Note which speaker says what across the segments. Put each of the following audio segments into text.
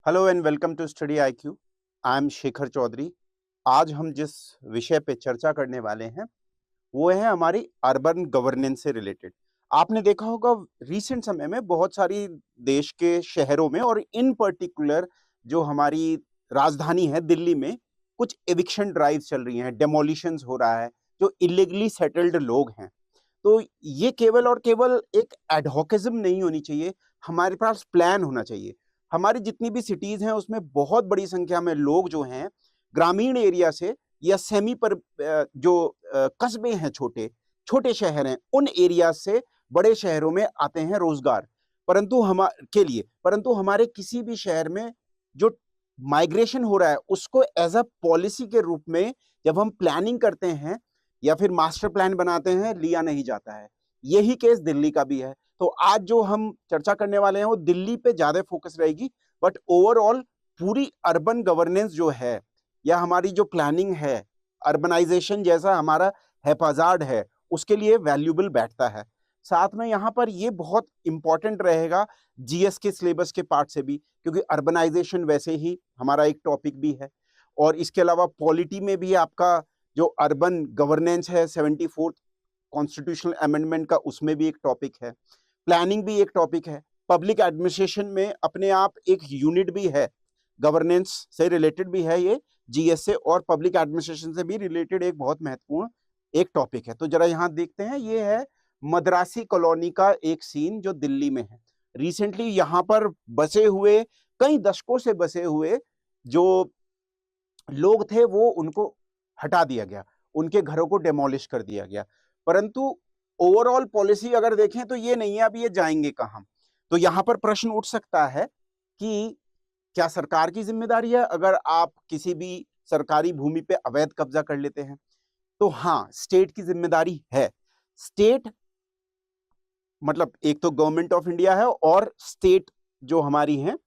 Speaker 1: Hello and welcome to study IQ. I am Shekhar Chaudhary. आज हम जिस विषय पे चर्चा करने वाले हैं वो है हमारी अर्बन गवर्नेंस से रिलेटेड। आपने देखा होगा रिसेंट समय में बहुत सारी देश के शहरों में और इन पर्टिकुलर जो हमारी राजधानी है दिल्ली में कुछ एविक्शन ड्राइव चल रही हैं, डेमोलिशंस हो रहा है, जो इलीगली सेटल्ड लोग हैं। तो ये केवल और केवल एक एडहोकिज्म नहीं होनी चाहिए, हमारे पास प्लान होना चाहिए। हमारी जितनी भी सिटीज हैं उसमें बहुत बड़ी संख्या में लोग जो हैं ग्रामीण एरिया से या सेमी पर जो कस्बे हैं, छोटे छोटे शहर हैं, उन एरिया से बड़े शहरों में आते हैं रोजगार परंतु हमारे किसी भी शहर में जो माइग्रेशन हो रहा है उसको एज अ पॉलिसी के रूप में जब हम प्लानिंग करते हैं या फिर मास्टर प्लान बनाते हैं लिया नहीं जाता है। यही केस दिल्ली का भी है। तो आज जो हम चर्चा करने वाले हैं वो दिल्ली पे ज्यादा फोकस रहेगी, बट ओवरऑल पूरी अर्बन गवर्नेंस जो है या हमारी जो प्लानिंग है, अर्बनाइजेशन जैसा हमारा हैपाजार्ड है, उसके लिए वैल्यूबल बैठता है। साथ में यहाँ पर ये बहुत इंपॉर्टेंट रहेगा जीएस के सिलेबस के पार्ट से भी, क्योंकि अर्बनाइजेशन वैसे ही हमारा एक टॉपिक भी है। और इसके अलावा पॉलिटी में भी आपका जो अर्बन गवर्नेंस है 74th कॉन्स्टिट्यूशनल अमेंडमेंट का, उसमें भी एक टॉपिक है। प्लानिंग भी एक टॉपिक है। पब्लिक एडमिनिस्ट्रेशन में अपने आप एक यूनिट भी है, गवर्नेंस से रिलेटेड भी है ये जीएस से, और पब्लिक एडमिनिस्ट्रेशन से भी रिलेटेड एक बहुत महत्वपूर्ण एक टॉपिक है। तो जरा यहाँ देखते हैं, ये है मद्रासी कॉलोनी का एक सीन जो दिल्ली में है। रिसेंटली यहाँ पर बसे हुए, कई दशकों से बसे हुए जो लोग थे वो उनको हटा दिया गया, उनके घरों को डेमोलिश कर दिया गया। परंतु ओवरऑल पॉलिसी अगर देखें तो ये नहीं है अब ये जाएंगे कहां। तो यहां पर प्रश्न उठ सकता है कि क्या सरकार की जिम्मेदारी है अगर आप किसी भी सरकारी भूमि पे अवैध कब्जा कर लेते हैं? तो हाँ, स्टेट की जिम्मेदारी है। स्टेट मतलब एक तो गवर्नमेंट ऑफ इंडिया है और स्टेट जो हमारी है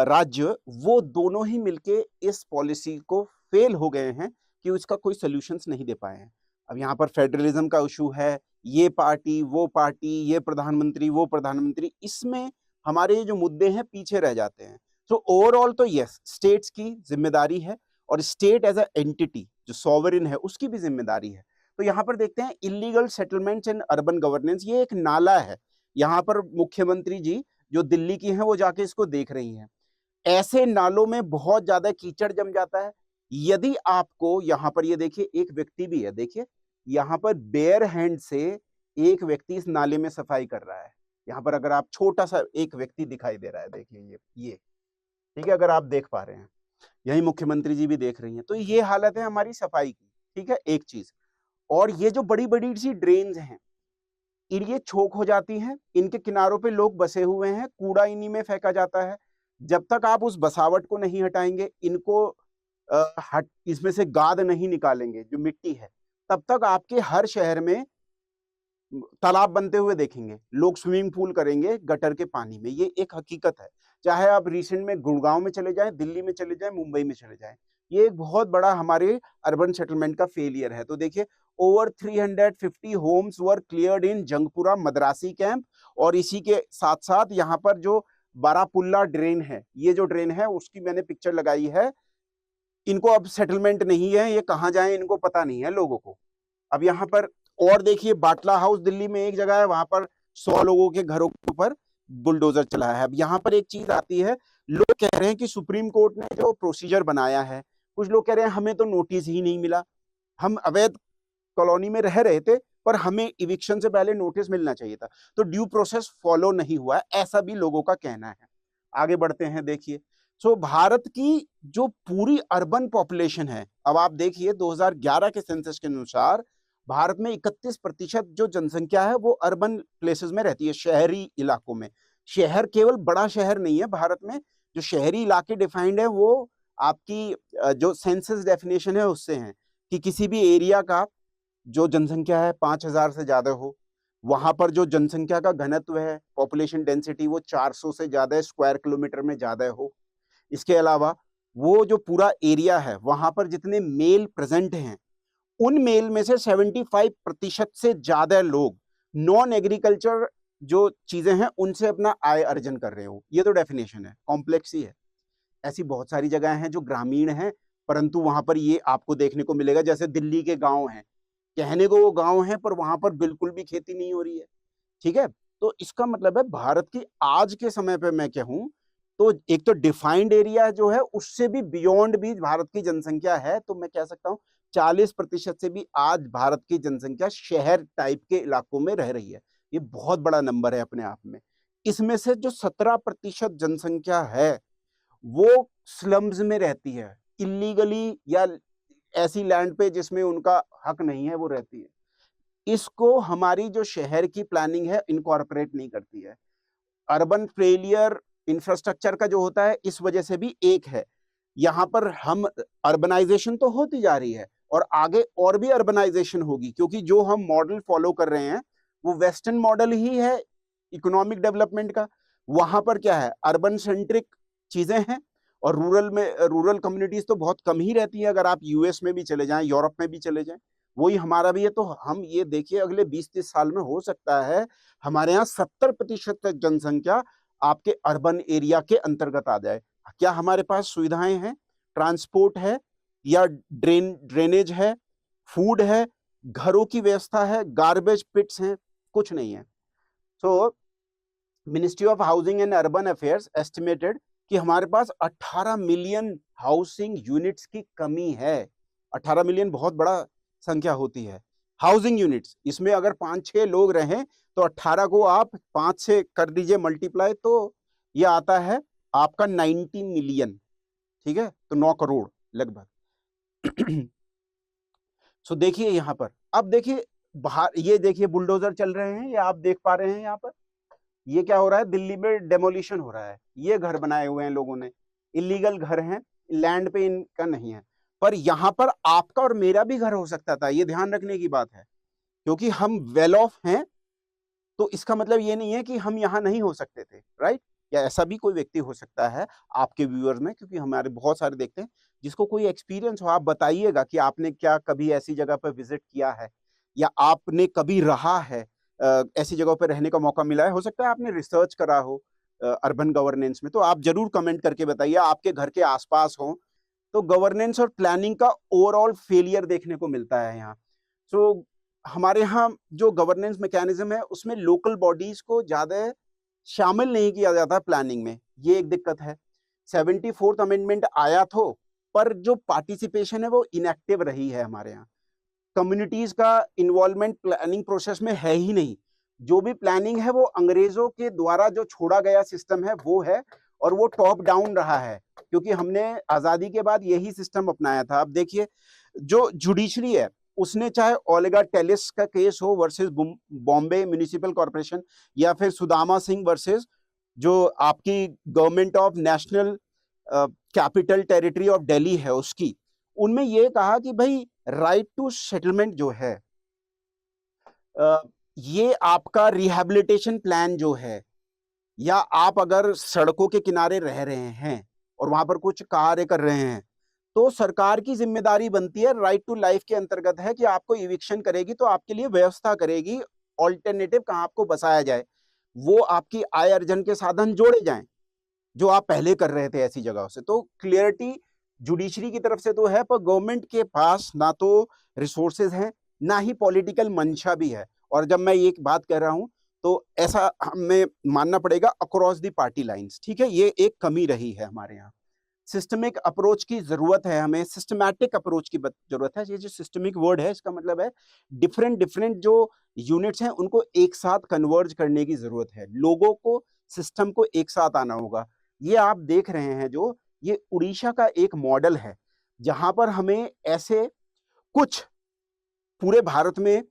Speaker 1: राज्य, वो दोनों ही मिलके इस पॉलिसी को फेल हो गए हैं कि उसका कोई सॉल्यूशंस नहीं दे पाए हैं। अब यहाँ पर फेडरलिज्म का इशू है, ये पार्टी वो पार्टी, ये प्रधानमंत्री वो प्रधानमंत्री, इसमें हमारे जो मुद्दे हैं पीछे रह जाते हैं। तो ओवरऑल तो यस, स्टेट्स की जिम्मेदारी है और स्टेट एज अ एंटिटी जो सॉवरेन है उसकी भी जिम्मेदारी है। तो यहाँ पर देखते हैं illegal settlements and urban governance, ये एक नाला है। यहाँ पर मुख्यमंत्री जी जो दिल्ली की हैं वो जाके इसको देख रही हैं। ऐसे नालों में बहुत ज्यादा कीचड़ जम जाता है। यदि आपको यहाँ पर ये देखिए, एक व्यक्ति भी है, देखिए यहाँ पर बेयर हैंड से एक व्यक्ति इस नाले में सफाई कर रहा है। यहाँ पर अगर आप छोटा सा एक व्यक्ति दिखाई दे रहा है, देखिए ये ठीक है, अगर आप देख पा रहे हैं, यही मुख्यमंत्री जी भी देख रही हैं। तो ये हालत है हमारी सफाई की, ठीक है, एक चीज। और ये जो बड़ी बड़ी सी ड्रेन्स हैं, ये चौक हो जाती हैं, इनके किनारों पे लोग बसे हुए हैं, कूड़ा इन्हीं में फेंका जाता है। जब तक आप उस बसावट को नहीं हटाएंगे, इनको इसमें से गाद नहीं निकालेंगे जो मिट्टी है, तब तक आपके हर शहर में तालाब बनते हुए देखेंगे, लोग स्विमिंग पूल करेंगे गटर के पानी में। ये एक हकीकत है, चाहे आप रिसेंट में गुड़गांव में चले जाएं, दिल्ली में चले जाएं, मुंबई में चले जाएं। ये एक बहुत बड़ा हमारे अर्बन सेटलमेंट का फेलियर है। तो देखिए, over 350 homes were cleared in Jangpura Madrasi camp, और इसी के साथ साथ यहाँ पर जो बारापुल्ला ड्रेन है, ये जो ड्रेन है उसकी मैंने पिक्चर लगाई है। इनको अब सेटलमेंट नहीं है, ये कहाँ जाए इनको पता नहीं है लोगों को। अब यहाँ पर और देखिए, बाटला हाउस दिल्ली में एक जगह है, वहां पर 100 लोगों के घरों के ऊपर बुलडोजर चला है। अब यहाँ पर एक चीज आती है, लोग कह रहे हैं कि सुप्रीम कोर्ट ने जो प्रोसीजर बनाया है, कुछ लोग कह रहे हैं हमें तो नोटिस ही नहीं मिला, हम अवैध कॉलोनी में रह रहे थे पर हमें इविक्शन से पहले नोटिस मिलना चाहिए था, तो ड्यू प्रोसेस फॉलो नहीं हुआ है, ऐसा भी लोगों का कहना है। आगे बढ़ते हैं, देखिए। सो भारत की जो पूरी अर्बन पॉपुलेशन है, अब आप देखिए 2011 के सेंसस के अनुसार भारत में 31% जो जनसंख्या है वो अर्बन प्लेसेस में रहती है, शहरी इलाकों में। शहर केवल बड़ा शहर नहीं है भारत में, जो शहरी इलाके डिफाइंड है वो आपकी जो सेंसस डेफिनेशन है उससे है कि किसी भी एरिया का जो जनसंख्या है 5,000 से ज्यादा हो, वहां पर जो जनसंख्या का घनत्व है, पॉपुलेशन डेंसिटी, वो 400 से ज्यादा स्क्वायर किलोमीटर में ज्यादा हो। इसके अलावा वो जो पूरा एरिया है वहां पर जितने मेल प्रेजेंट हैं, उन मेल में से 75% से ज्यादा लोग नॉन एग्रीकल्चर जो चीजें हैं उनसे अपना आय अर्जन कर रहे हो। ये तो डेफिनेशन है, कॉम्प्लेक्स ही है। ऐसी बहुत सारी जगह हैं जो ग्रामीण हैं, परंतु वहां पर ये आपको देखने को मिलेगा, जैसे दिल्ली के गांव हैं, कहने को वो गांव हैं पर वहां पर बिल्कुल भी खेती नहीं हो रही है। ठीक है, तो इसका मतलब है भारत की आज के समय पे मैं कहूं तो एक तो डिफाइंड एरिया जो है उससे भी बियॉन्ड भी भारत की जनसंख्या है। तो मैं कह सकता हूं 40% से भी आज भारत की जनसंख्या शहर टाइप के इलाकों में रह रही है। ये बहुत बड़ा नंबर है अपने आप में। इसमें से जो 17% जनसंख्या है वो स्लम्स में रहती है, इलीगली या ऐसी लैंड पे जिसमें उनका हक नहीं है वो रहती है। इसको हमारी जो शहर की प्लानिंग है इनकॉर्पोरेट नहीं करती है। अर्बन फेलियर इंफ्रास्ट्रक्चर का जो होता है इस वजह से भी एक है, यहाँ पर हम अर्बनाइजेशन तो होती जा रही है और आगे और भी अर्बनाइजेशन होगी, क्योंकि जो हम मॉडल फॉलो कर रहे हैं वो वेस्टर्न मॉडल ही है इकोनॉमिक डेवलपमेंट का। वहां पर क्या है, अर्बन सेंट्रिक चीजें हैं और रूरल कम्युनिटीज तो बहुत कम ही रहती है। अगर आप यूएस में भी चले जाएं, यूरोप में भी चले जाएं, वही हमारा भी है। तो हम ये देखिए अगले 20-30 साल में हो सकता है हमारे यहाँ 70% तक जनसंख्या आपके अर्बन एरिया के अंतर्गत आ जाए। क्या हमारे पास सुविधाएं हैं, ट्रांसपोर्ट है या ड्रेनेज है, फूड है, घरों की व्यवस्था है, गार्बेज पिट्स हैं? कुछ नहीं है। सो ministry of housing and urban affairs estimated कि हमारे पास 18 मिलियन हाउसिंग यूनिट्स की कमी है। 18 मिलियन बहुत बड़ा संख्या होती है हाउसिंग यूनिट्स। इसमें अगर 5-6 लोग रहें तो 18 को आप 5 से कर दीजिए मल्टीप्लाई, तो ये आता है आपका 90 मिलियन। ठीक है, तो 9 करोड़ लगभग। सो देखिए यहाँ पर, अब देखिए बाहर, ये देखिए बुलडोजर चल रहे हैं, ये आप देख पा रहे हैं यहाँ पर। ये क्या हो रहा है, दिल्ली में डेमोलिशन हो रहा है। ये घर बनाए हुए हैं लोगों ने, इलीगल घर हैं, लैंड पे इनका नहीं है। पर यहाँ पर आपका और मेरा भी घर हो सकता था, ये ध्यान रखने की बात है। क्योंकि हम वेल ऑफ हैं तो इसका मतलब ये नहीं है कि हम यहाँ नहीं हो सकते थे, राइट? या ऐसा भी कोई व्यक्ति हो सकता है आपके व्यूअर्स में, क्योंकि हमारे बहुत सारे देखते हैं जिसको कोई एक्सपीरियंस हो। आप बताइएगा कि आपने क्या कभी ऐसी जगह पर विजिट किया है या आपने कभी रहा है, ऐसी जगह पर रहने का मौका मिला है। हो सकता है आपने रिसर्च करा हो अर्बन गवर्नेंस में, तो आप जरूर कमेंट करके बताइए। आपके घर के आसपास हो तो गवर्नेंस और प्लानिंग का ओवरऑल फेलियर देखने को मिलता है यहाँ। सो हमारे यहाँ जो गवर्नेंस मैकेनिज्म है उसमें लोकल बॉडीज को ज्यादा शामिल नहीं किया जाता प्लानिंग में, ये एक दिक्कत है। 74th अमेंडमेंट आया तो, पर जो पार्टिसिपेशन है वो इनएक्टिव रही है हमारे यहाँ। कम्युनिटीज का इन्वॉल्वमेंट प्लानिंग प्रोसेस में है ही नहीं। जो भी प्लानिंग है वो अंग्रेजों के द्वारा जो छोड़ा गया सिस्टम है वो है, और वो टॉप डाउन रहा है, क्योंकि हमने आजादी के बाद यही सिस्टम अपनाया था। अब देखिए जो जुडिशरी है उसने, चाहे ओलेगा टेलिस का केस हो वर्सेस बॉम्बे म्युनिसिपल कॉर्पोरेशन, या फिर सुदामा सिंह वर्सेस जो आपकी government of national capital territory of Delhi है उसकी, उनमें ये कहा कि भाई राइट टू सेटलमेंट जो है, ये आपका रिहैबिलिटेशन प्लान जो है, या आप अगर सड़कों के किनारे रह रहे हैं और वहां पर कुछ कार्य कर रहे हैं तो सरकार की जिम्मेदारी बनती है, राइट टू लाइफ के अंतर्गत है, कि आपको इविक्शन करेगी तो आपके लिए व्यवस्था करेगी, ऑल्टरनेटिव कहां आपको बसाया जाए, वो आपकी आय अर्जन के साधन जोड़े जाएं जो आप पहले कर रहे थे ऐसी जगहों से। तो क्लियरिटी जुडिशरी की तरफ से तो है, पर गवर्नमेंट के पास ना तो रिसोर्सेज हैं ना ही पॉलिटिकल मंशा भी है। और जब मैं ये बात कर रहा हूं तो ऐसा हमें मानना पड़ेगा अक्रॉस दी पार्टी लाइंस। ठीक है, ये एक कमी रही है हमारे यहाँ। सिस्टमिक अप्रोच की जरूरत है, हमें सिस्टमैटिक अप्रोच की जरूरत है। ये जो सिस्टमिक वर्ड है इसका मतलब है डिफरेंट जो यूनिट्स हैं उनको एक साथ कन्वर्ज करने की जरूरत है, लोगों को, सिस्टम को एक साथ आना होगा। ये आप देख रहे हैं जो ये उड़ीसा का एक मॉडल है जहां पर हमें ऐसे कुछ पूरे भारत में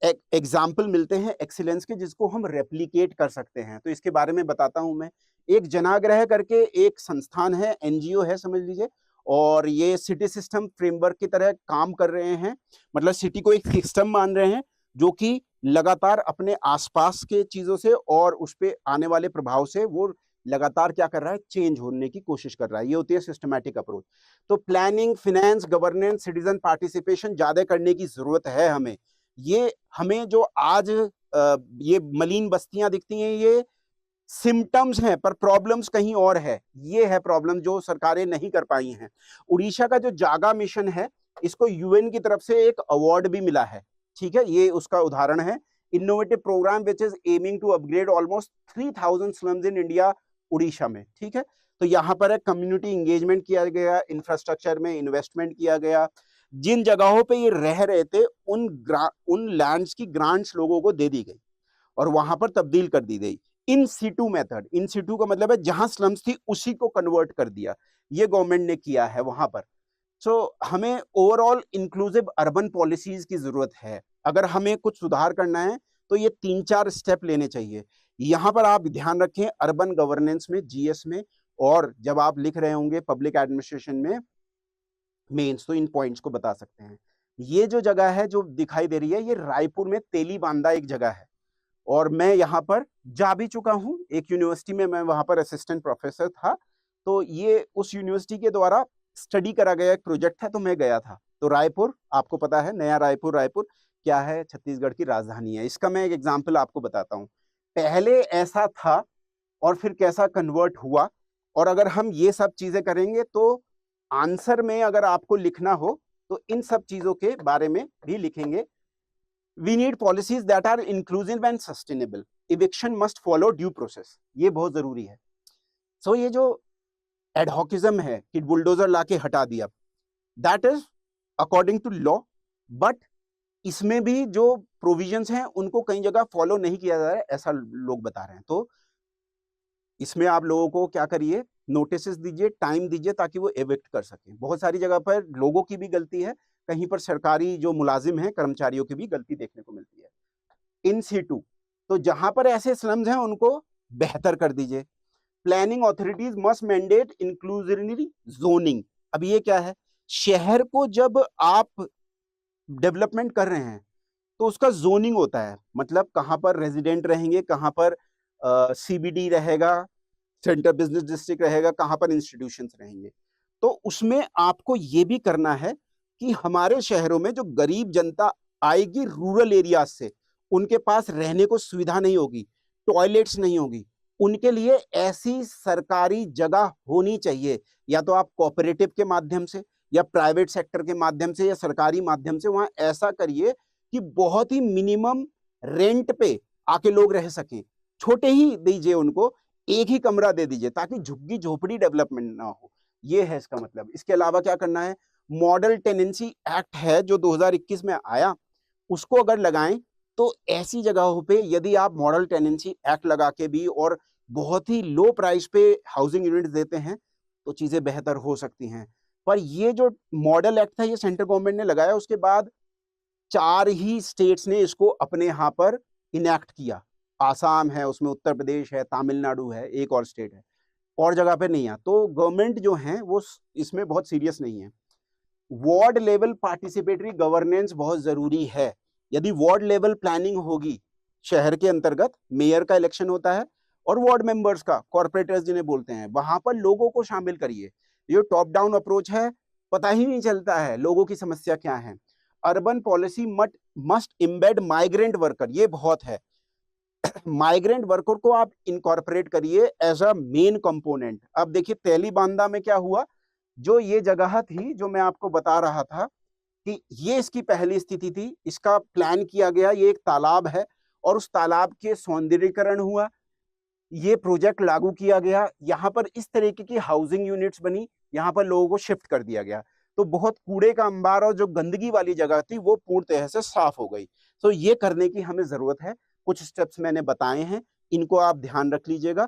Speaker 1: एग्जाम्पल मिलते हैं एक्सीलेंस के, जिसको हम रेप्लिकेट कर सकते हैं। तो इसके बारे में बताता हूं मैं। एक जनाग्रह करके एक संस्थान है, एनजीओ है समझ लीजिए, और ये सिटी सिस्टम फ्रेमवर्क की तरह काम कर रहे हैं। मतलब सिटी को एक सिस्टम मान रहे हैं जो कि लगातार अपने आसपास के चीजों से और उस पर आने वाले प्रभाव से वो लगातार क्या कर रहा है, चेंज होने की कोशिश कर रहा है। ये होती है सिस्टमैटिक अप्रोच। तो planning, finance, governance, citizen participation ज्यादा करने की जरूरत है हमें। ये हमें जो आज ये मलिन बस्तियां दिखती हैं, ये सिम्टम्स हैं पर प्रॉब्लम्स कहीं और है। ये है प्रॉब्लम जो सरकारें नहीं कर पाई हैं। उड़ीसा का जो जागा मिशन है, इसको यूएन की तरफ से एक अवार्ड भी मिला है, ठीक है, ये उसका उदाहरण है। Innovative programme which is aiming to upgrade almost 3000 slums in India, Orissa में, ठीक है। तो यहाँ पर एक कम्युनिटी इंगेजमेंट किया गया, इंफ्रास्ट्रक्चर में इन्वेस्टमेंट किया गया। जिन जगहों पे ये रह रहे थे उन लैंड्स की ग्रांट्स लोगों को दे दी गई और वहां पर तब्दील कर दी गई। In situ method, in situ का मतलब है जहां स्लम्स थी उसी को कन्वर्ट कर दिया, ये गवर्नमेंट ने किया है वहां पर। सो हमें ओवरऑल इंक्लूसिव अर्बन पॉलिसीज की जरूरत है। अगर हमें कुछ सुधार करना है तो ये 3-4 स्टेप लेने चाहिए। यहाँ पर आप ध्यान रखें अर्बन गवर्नेंस में, जीएस में, और जब आप लिख रहे होंगे पब्लिक एडमिनिस्ट्रेशन में मेंस, तो इन पॉइंट्स को बता सकते हैं। ये जो जगह है जो दिखाई दे रही है, ये रायपुर में तेली बांदा एक जगह है और मैं यहाँ पर जा भी चुका हूँ। एक यूनिवर्सिटी में मैं वहां पर असिस्टेंट प्रोफेसर था, तो ये उस यूनिवर्सिटी के द्वारा स्टडी करा गया एक प्रोजेक्ट था, तो मैं गया था। तो रायपुर आपको पता है, नया रायपुर, रायपुर क्या है, छत्तीसगढ़ की राजधानी है। इसका मैं एक एग्जाम्पल आपको बताता हूँ, पहले ऐसा था और फिर कैसा कन्वर्ट हुआ। और अगर हम ये सब चीजें करेंगे तो आंसर में अगर आपको लिखना हो तो इन सब चीजों के बारे में भी लिखेंगे। We need policies that are inclusive and sustainable. Eviction must follow due process. ये बहुत जरूरी है। So ये जो एडहॉकिज्म है कि बुलडोजर लाके हटा दिया, that is according to law, but इसमें भी जो प्रोविजंस हैं उनको कई जगह फॉलो नहीं किया जा रहा है, ऐसा लोग बता रहे हैं। तो इसमें आप लोगों को क्या करिए, नोटिस दीजिए, टाइम दीजिए ताकि वो एविक्ट कर सकें। बहुत सारी जगह पर लोगों की भी गलती है, कहीं पर सरकारी जो मुलाजिम हैं, कर्मचारियों की भी गलती देखने को मिलती है। इन सीटू, तो जहां पर ऐसे स्लम्स हैं उनको बेहतर कर दीजिए। Planning authorities must mandate inclusively zoning. अब ये क्या है, शहर को जब आप डेवलपमेंट कर रहे हैं तो उसका जोनिंग होता है, मतलब कहां पर रेजिडेंट रहेंगे, कहां पर सीबीडी रहेगा, सेंटर बिजनेस डिस्ट्रिक्ट रहेगा, कहां पर इंस्टीट्यूशंस रहेंगे। तो उसमें आपको ये भी करना है कि हमारे शहरों में जो गरीब जनता आएगी रूरल एरियाज से, उनके पास रहने को सुविधा नहीं होगी, टॉयलेट्स नहीं होगी, उनके लिए ऐसी सरकारी जगह होनी चाहिए। या तो आप कोऑपरेटिव के माध्यम से या प्राइवेट सेक्टर के माध्यम से या सरकारी माध्यम से वहां ऐसा करिए कि बहुत ही मिनिमम रेंट पे आके लोग रह सकें। छोटे ही दीजिए उनको, एक ही कमरा दे दीजिए ताकि झुग्गी झोपड़ी डेवलपमेंट ना हो। ये है इसका मतलब। इसके अलावा क्या करना है, मॉडल टेनेंसी एक्ट है जो 2021 में आया, उसको अगर लगाएं तो ऐसी जगहों पे यदि आप मॉडल टेनेंसी एक्ट लगा के भी और बहुत ही लो प्राइस पे हाउसिंग यूनिट्स देते हैं तो चीजें बेहतर हो सकती हैं। पर ये जो मॉडल एक्ट था ये सेंट्रल गवर्नमेंट ने लगाया, उसके बाद 4 ही स्टेट्स ने इसको अपने यहाँ पर इनैक्ट किया। आसाम है, उसमें उत्तर प्रदेश है, तमिलनाडु है, एक और स्टेट है, और जगह पे नहीं है। तो गवर्नमेंट जो है वो इसमें बहुत सीरियस नहीं है। वार्ड लेवल पार्टिसिपेटरी गवर्नेंस बहुत जरूरी है। यदि वार्ड लेवल प्लानिंग होगी, शहर के अंतर्गत मेयर का इलेक्शन होता है और वार्ड मेंबर्स का, कॉर्पोरेटर्स जिन्हें बोलते हैं, वहां पर लोगों को शामिल करिए। ये टॉप डाउन अप्रोच है, पता ही नहीं चलता है लोगों की समस्या क्या है। Urban policy must embed migrant worker, ये बहुत है। माइग्रेंट वर्कर को आप इनकॉर्पोरेट करिए एज अ मेन कंपोनेंट। अब देखिए तेली बांदा में क्या हुआ, जो ये जगह थी जो मैं आपको बता रहा था कि ये इसकी पहली स्थिति थी, इसका प्लान किया गया, ये एक तालाब है और उस तालाब के सौंदर्यीकरण हुआ, ये प्रोजेक्ट लागू किया गया, यहाँ पर इस तरीके की हाउसिंग यूनिट्स बनी, यहाँ पर लोगों को शिफ्ट कर दिया गया। तो बहुत कूड़े का अंबार और जो गंदगी वाली जगह थी वो पूर्ण तरह से साफ हो गई। तो ये करने की हमें जरूरत है। कुछ स्टेप्स मैंने बताए हैं, इनको आप ध्यान रख लीजिएगा।